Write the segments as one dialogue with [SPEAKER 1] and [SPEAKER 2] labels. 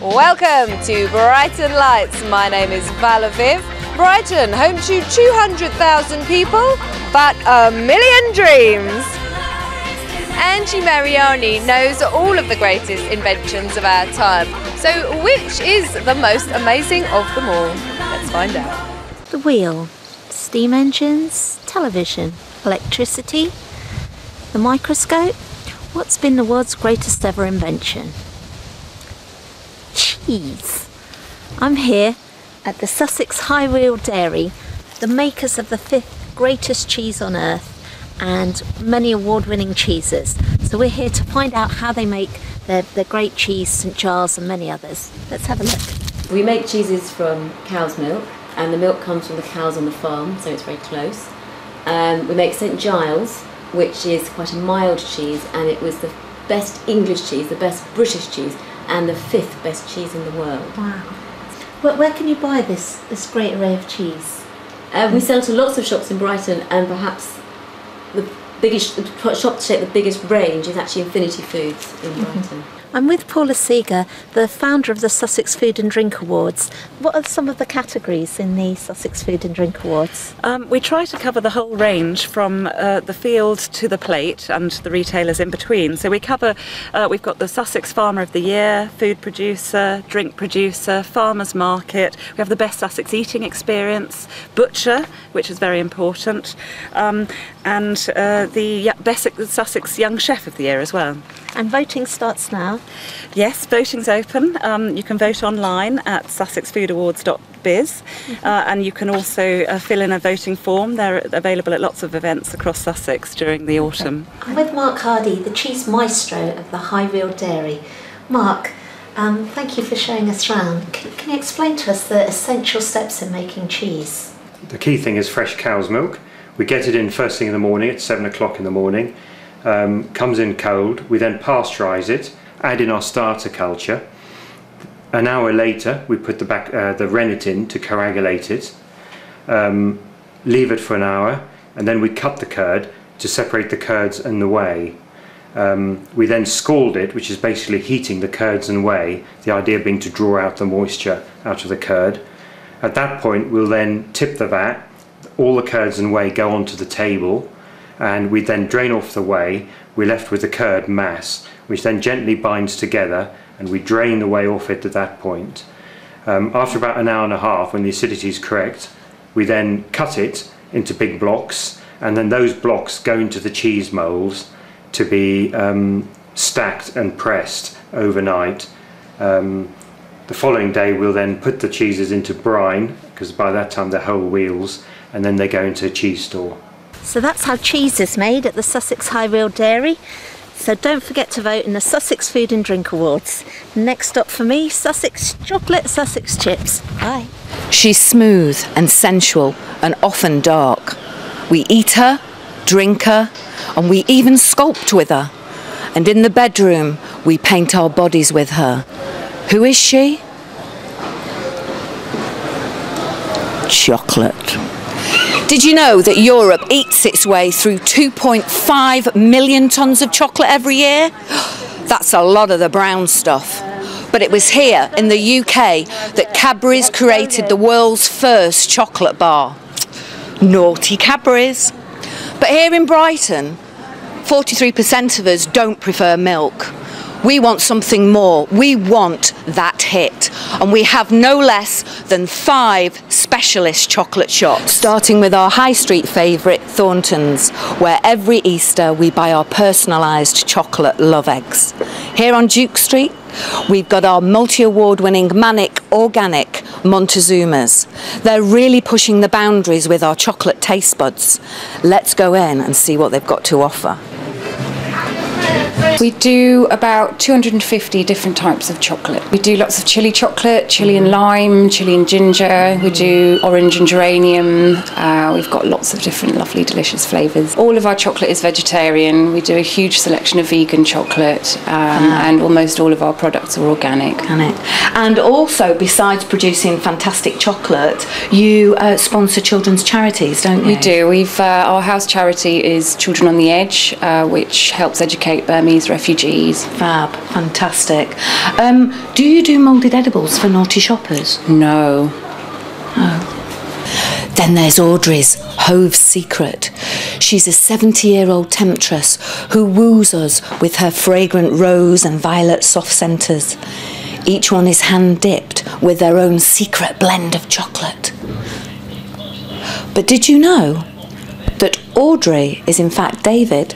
[SPEAKER 1] Welcome to Brighton Lights. My name is Val Aviv. Brighton, home to 200,000 people, but a million dreams. Angie Mariani knows all of the greatest inventions of our time. So which is the most amazing of them all? Let's find out.
[SPEAKER 2] The wheel, steam engines, television, electricity, the microscope. What's been the world's greatest ever invention? Cheese. I'm here at the Sussex High Wheel Dairy, the makers of the 5th greatest cheese on earth and many award-winning cheeses. So we're here to find out how they make their great cheese, St Giles and many others. Let's have a look.
[SPEAKER 3] We make cheeses from cow's milk, and the milk comes from the cows on the farm, so it's very close. We make St Giles, which is quite a mild cheese, and it was the best English cheese, the best British cheese, and the 5th best cheese in the world.
[SPEAKER 2] Wow. Where can you buy this great array of cheese?
[SPEAKER 3] We sell to lots of shops in Brighton, and perhaps the shop to take the biggest range is actually Infinity Foods in Brighton.
[SPEAKER 2] I'm with Paula Seeger, the founder of the Sussex Food and Drink Awards. What are some of the categories in the Sussex Food and Drink Awards?
[SPEAKER 4] We try to cover the whole range from the field to the plate and the retailers in between. So we cover, we've got the Sussex Farmer of the Year, Food Producer, Drink Producer, Farmers Market. We have the Best Sussex Eating Experience, Butcher, which is very important, and the Best Sussex Young Chef of the Year as well.
[SPEAKER 2] And voting starts now?
[SPEAKER 4] Yes, voting's open. You can vote online at sussexfoodawards.biz, and you can also fill in a voting form. They're available at lots of events across Sussex during the autumn.
[SPEAKER 2] I'm with Mark Hardy, the cheese maestro of the High Wheel Dairy. Mark, thank you for showing us around. Can you explain to us the essential steps in making cheese?
[SPEAKER 5] The key thing is fresh cow's milk. We get it in first thing in the morning at 7 o'clock in the morning. Comes in cold. We then pasteurize it, add in our starter culture. An hour later we put the rennet in to coagulate it, leave it for an hour, and then we cut the curd to separate the curds and the whey. We then scald it, which is basically heating the curds and whey, the idea being to draw out the moisture out of the curd. At that point we'll then tip the vat, all the curds and whey go onto the table, and we then drain off the whey. We're left with the curd mass, which then gently binds together, and we drain the whey off it at that point. After about an hour and a half, when the acidity is correct, we then cut it into big blocks, and then those blocks go into the cheese molds to be stacked and pressed overnight. The following day we'll then put the cheeses into brine, because by that time they're whole wheels, and then they go into a cheese store.
[SPEAKER 2] So that's how cheese is made at the Sussex High Wheel Dairy. So don't forget to vote in the Sussex Food and Drink Awards. Next stop for me, Sussex chocolate, Sussex chips. Bye.
[SPEAKER 6] She's smooth and sensual and often dark. We eat her, drink her, and we even sculpt with her. And in the bedroom, we paint our bodies with her. Who is she? Chocolate. Did you know that Europe eats its way through 2.5 million tonnes of chocolate every year? That's a lot of the brown stuff. But it was here in the UK that Cadbury's created the world's first chocolate bar. Naughty Cadbury's. But here in Brighton, 43% of us don't prefer milk. We want something more. We want that hit. And we have no less than 5 specialist chocolate shops, starting with our high street favourite, Thornton's, where every Easter we buy our personalised chocolate love eggs. Here on Duke Street, we've got our multi-award winning Manic Organic Montezumas. They're really pushing the boundaries with our chocolate taste buds. Let's go in and see what they've got to offer.
[SPEAKER 7] We do about 250 different types of chocolate. We do lots of chili chocolate, chili and lime, chili and ginger. We do orange and geranium. We've got lots of different lovely, delicious flavours. All of our chocolate is vegetarian. We do a huge selection of vegan chocolate, and almost all of our products are organic.
[SPEAKER 6] And also, besides producing fantastic chocolate, you sponsor children's charities, don't you?
[SPEAKER 7] We do. Our house charity is Children on the Edge, which helps educate Burmese Chinese refugees.
[SPEAKER 6] Fab, fantastic. Do you do moulded edibles for naughty shoppers?
[SPEAKER 7] No.
[SPEAKER 6] Then there's Audrey's Hove's Secret. She's a 70-year-old temptress who woos us with her fragrant rose and violet soft scenters. Each one is hand-dipped with their own secret blend of chocolate. But did you know that Audrey is in fact David?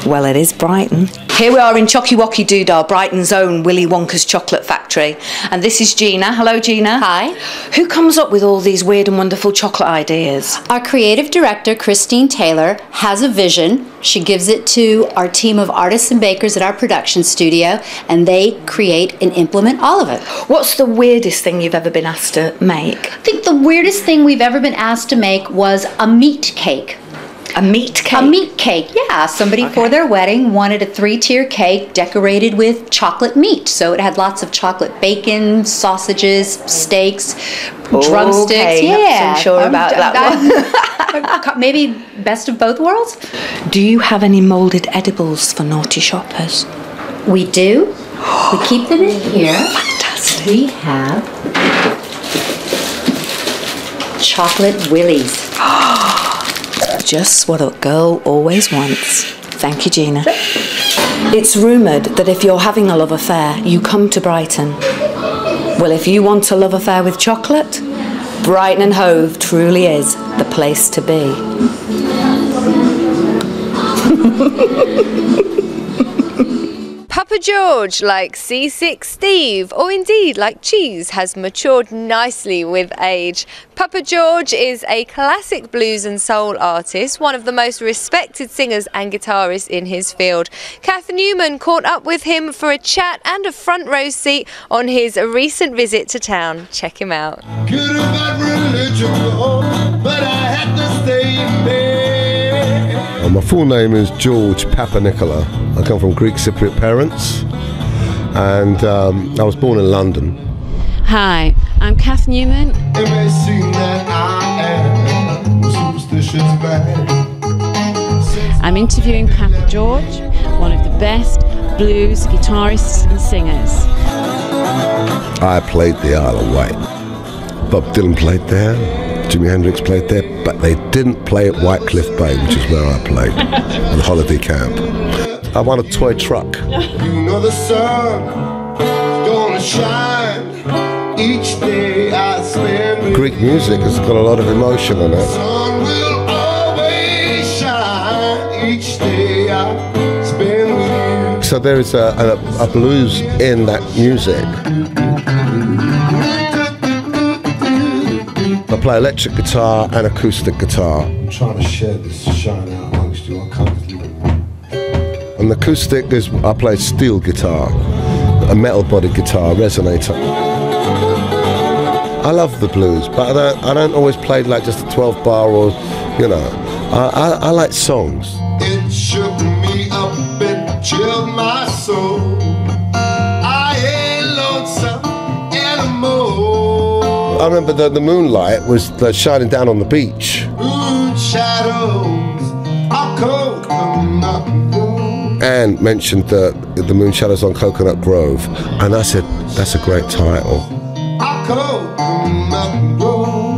[SPEAKER 6] Well, it is Brighton. Here we are in Chocky Wocky Doodah, Brighton's own Willy Wonka's chocolate factory. And this is Gina. Hello, Gina.
[SPEAKER 8] Hi.
[SPEAKER 6] Who comes up with all these weird and wonderful chocolate ideas?
[SPEAKER 8] Our creative director, Christine Taylor, has a vision. She gives it to our team of artists and bakers at our production studio, and they create and implement all of it.
[SPEAKER 6] What's the weirdest thing you've ever been asked to make?
[SPEAKER 8] I think the weirdest thing we've ever been asked to make was a meat cake.
[SPEAKER 6] A meat cake?
[SPEAKER 8] A meat cake, yeah. Somebody for their wedding wanted a 3-tier cake decorated with chocolate meat. So it had lots of chocolate bacon, sausages, steaks, drumsticks.
[SPEAKER 6] Okay,
[SPEAKER 8] yeah.
[SPEAKER 6] I'm sure about that
[SPEAKER 8] one. Maybe best of both worlds.
[SPEAKER 6] Do you have any moulded edibles for naughty shoppers?
[SPEAKER 8] We do. We keep them in here.
[SPEAKER 6] Fantastic.
[SPEAKER 8] We have chocolate willies.
[SPEAKER 6] Just what a girl always wants. Thank you, Gina. It's rumoured that if you're having a love affair, you come to Brighton. Well, if you want a love affair with chocolate, Brighton and Hove truly is the place to be.
[SPEAKER 1] Papa George, like C6 Steve, or indeed like cheese, has matured nicely with age. Papa George is a classic blues and soul artist, one of the most respected singers and guitarists in his field. Kath Newman caught up with him for a chat and a front row seat on his recent visit to town. Check him out.
[SPEAKER 9] Could have had religion, but I had to stay in bed.
[SPEAKER 10] My full name is George Papa Nicola. I come from Greek Cypriot parents, and I was born in London.
[SPEAKER 11] Hi, I'm Kath Newman.
[SPEAKER 9] It may seem that I am superstitious bad.
[SPEAKER 11] I'm interviewing Papa George, one of the best blues guitarists and singers.
[SPEAKER 10] I played the Isle of Wight. Bob Dylan played there, Jimi Hendrix played there, but they didn't play at White Cliff Bay, which is where I played, at the holiday camp. I won a toy truck.
[SPEAKER 9] You know the sun is gonna shine each day I spend with
[SPEAKER 10] Greek music has got a lot of emotion in
[SPEAKER 9] the
[SPEAKER 10] it.
[SPEAKER 9] sun will always shine each day I spend with you.
[SPEAKER 10] So there is a blues in that music. I play electric guitar and acoustic guitar.
[SPEAKER 9] I'm trying to shed this shine out amongst you. I can't do it.
[SPEAKER 10] And the acoustic is, I play steel guitar, a metal bodied guitar, resonator. I love the blues, but I don't always play like just a 12 bar or, you know, I like songs.
[SPEAKER 9] It shook me up and chilled my soul. I ain't lonesome anymore.
[SPEAKER 10] I remember the moonlight was shining down on the beach.
[SPEAKER 9] Moon shadows are coconut grove.
[SPEAKER 10] Anne mentioned the moon shadows on Coconut Grove, and I said, that's a great title.
[SPEAKER 9] Are coconut grove.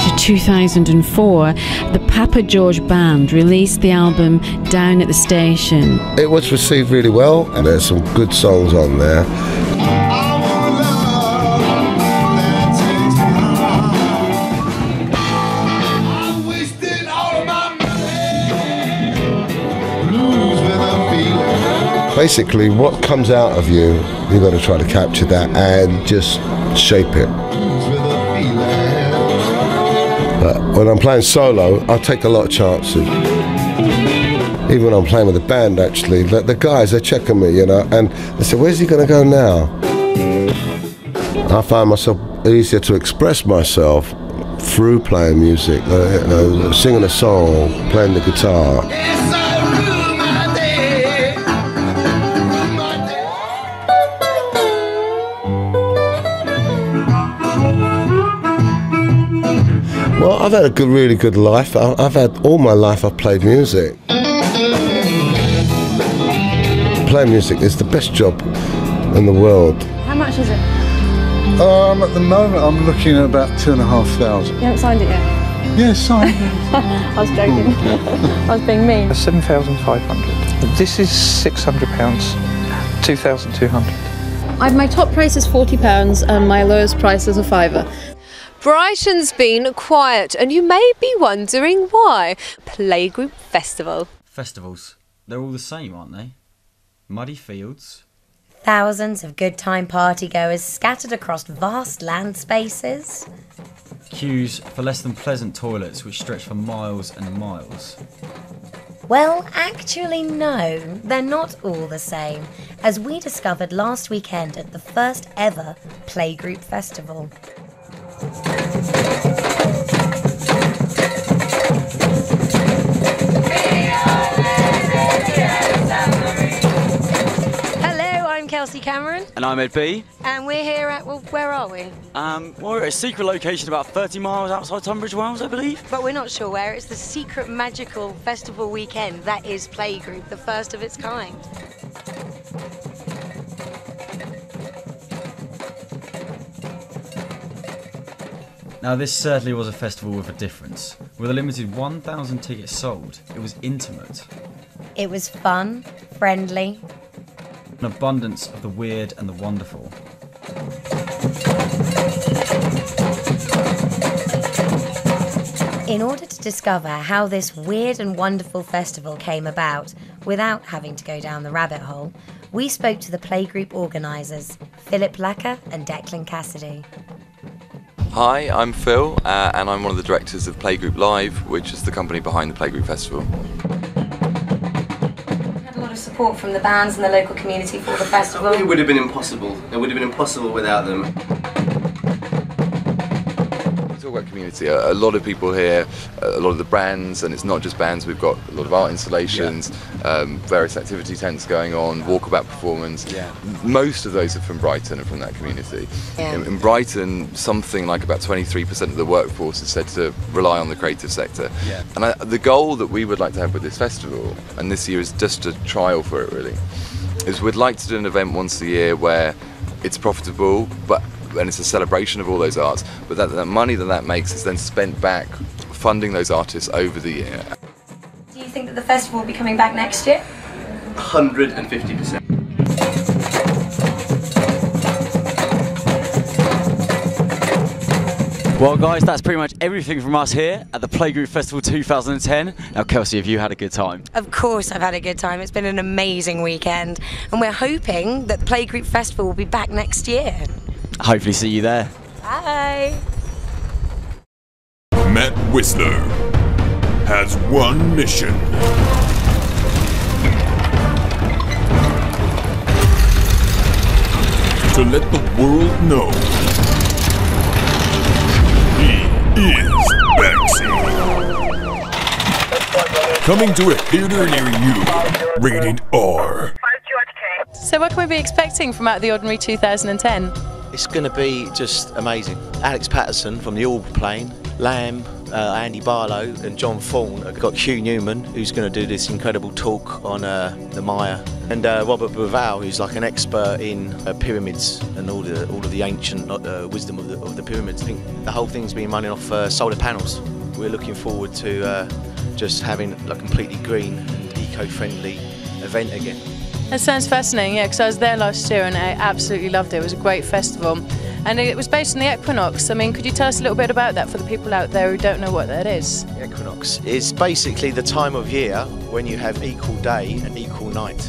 [SPEAKER 11] In 2004, the Papa George Band released the album Down at the Station.
[SPEAKER 10] It was received really well, and there's some good songs on there.
[SPEAKER 9] I want love that takes me high. I wasted all of my money. Blues with a feeling.
[SPEAKER 10] Basically, what comes out of you, you've got to try to capture that and just shape it.
[SPEAKER 9] Blues with a feeling.
[SPEAKER 10] When I'm playing solo, I take a lot of chances. Even when I'm playing with a band, actually, the guys, they're checking me, you know, and they say, where's he going to go now? I find myself easier to express myself through playing music, singing a song, playing the guitar.
[SPEAKER 9] Yes, I rule my day. Rule my day.
[SPEAKER 10] Well, I've had a good, really good life. I've had all my life. I've played music. Playing music is the best job in the world.
[SPEAKER 1] How much is it?
[SPEAKER 12] At the moment, I'm looking at about 2,500.
[SPEAKER 1] You haven't signed it yet?
[SPEAKER 12] Yeah, signed.
[SPEAKER 1] I was joking. I was being mean.
[SPEAKER 13] 7,500. This is £600. 2,200.
[SPEAKER 11] My top price is £40 and my lowest price is a £5.
[SPEAKER 1] Brighton's been quiet, and you may be wondering why. Playgroup Festival.
[SPEAKER 14] Festivals, they're all the same, aren't they? Muddy fields.
[SPEAKER 15] Thousands of good time partygoers scattered across vast land spaces.
[SPEAKER 14] Queues for less than pleasant toilets which stretch for miles and miles.
[SPEAKER 15] Well, actually no, they're not all the same, as we discovered last weekend at the first ever Playgroup Festival.
[SPEAKER 16] Cameron.
[SPEAKER 17] And I'm Ed B.
[SPEAKER 16] And we're here at, well, where are we?
[SPEAKER 17] We're at a secret location about 30 miles outside Tunbridge Wells, I believe.
[SPEAKER 16] But we're not sure where. It's the secret magical festival weekend that is Playgroup, the first of its kind.
[SPEAKER 14] Now this certainly was a festival with a difference. With a limited 1,000 tickets sold, it was intimate.
[SPEAKER 15] It was fun, friendly.
[SPEAKER 14] An abundance of the weird and the wonderful.
[SPEAKER 15] In order to discover how this weird and wonderful festival came about, without having to go down the rabbit hole, we spoke to the Playgroup organisers, Philip Lacker and Declan Cassidy.
[SPEAKER 18] Hi, I'm Phil, and I'm one of the directors of Playgroup Live, which is the company behind the Playgroup Festival.
[SPEAKER 15] Support from the bands and the local community for the festival.
[SPEAKER 19] It would have been impossible. It would have been impossible without them.
[SPEAKER 18] We talk about community. A lot of people here, a lot of the brands, and it's not just bands. We've got a lot of art installations, various activity tents going on, walkabout performance.
[SPEAKER 19] Yeah.
[SPEAKER 18] Most of those are from Brighton and from that community.
[SPEAKER 15] Yeah.
[SPEAKER 18] In Brighton, something like about 23% of the workforce is said to rely on the creative sector.
[SPEAKER 19] Yeah.
[SPEAKER 18] And the goal that we would like to have with this festival, and this year is just a trial for it really, is we'd like to do an event once a year where it's profitable, and it's a celebration of all those arts, but that money that makes is then spent back funding those artists over the year.
[SPEAKER 15] Do you think that the festival will be coming back next year?
[SPEAKER 19] 150%.
[SPEAKER 17] Well guys, that's pretty much everything from us here at the Playgroup Festival 2010. Now Kelsey, have you had a good time?
[SPEAKER 16] Of course I've had a good time. It's been an amazing weekend. And we're hoping that the Playgroup Festival will be back next year.
[SPEAKER 17] Hopefully see you there.
[SPEAKER 16] Bye!
[SPEAKER 20] Matt Whistler has one mission. To let the world know he is Banksy. Coming to a theatre near you. Rated R.
[SPEAKER 11] So what can we be expecting from Out of the Ordinary 2010?
[SPEAKER 21] It's going to be just amazing. Alex Patterson from the Orb playing, Lamb, Andy Barlow and John Fawn. We've got Hugh Newman, who's going to do this incredible talk on the Maya, and Robert Bravell, who's like an expert in pyramids and all of the ancient wisdom of the pyramids. I think the whole thing's been running off solar panels. We're looking forward to just having a completely green and eco-friendly event again.
[SPEAKER 11] That sounds fascinating, yeah, because I was there last year and I absolutely loved it. It was a great festival. And it was based on the equinox. I mean, could you tell us a little bit about that for the people out there who don't know what that is?
[SPEAKER 21] The equinox is basically the time of year when you have equal day and equal night.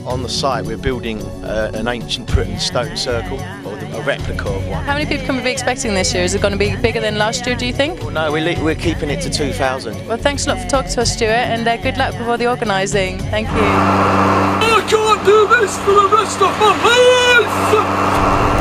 [SPEAKER 21] On the site we're building an ancient Britain stone circle, or a replica of one.
[SPEAKER 11] How many people can we be expecting this year? Is it going to be bigger than last year, do you think?
[SPEAKER 21] Well, no, we're keeping it to 2,000.
[SPEAKER 11] Well, thanks a lot for talking to us, Stuart, and good luck with all the organising. Thank you.
[SPEAKER 20] I can't do this for the rest of my life!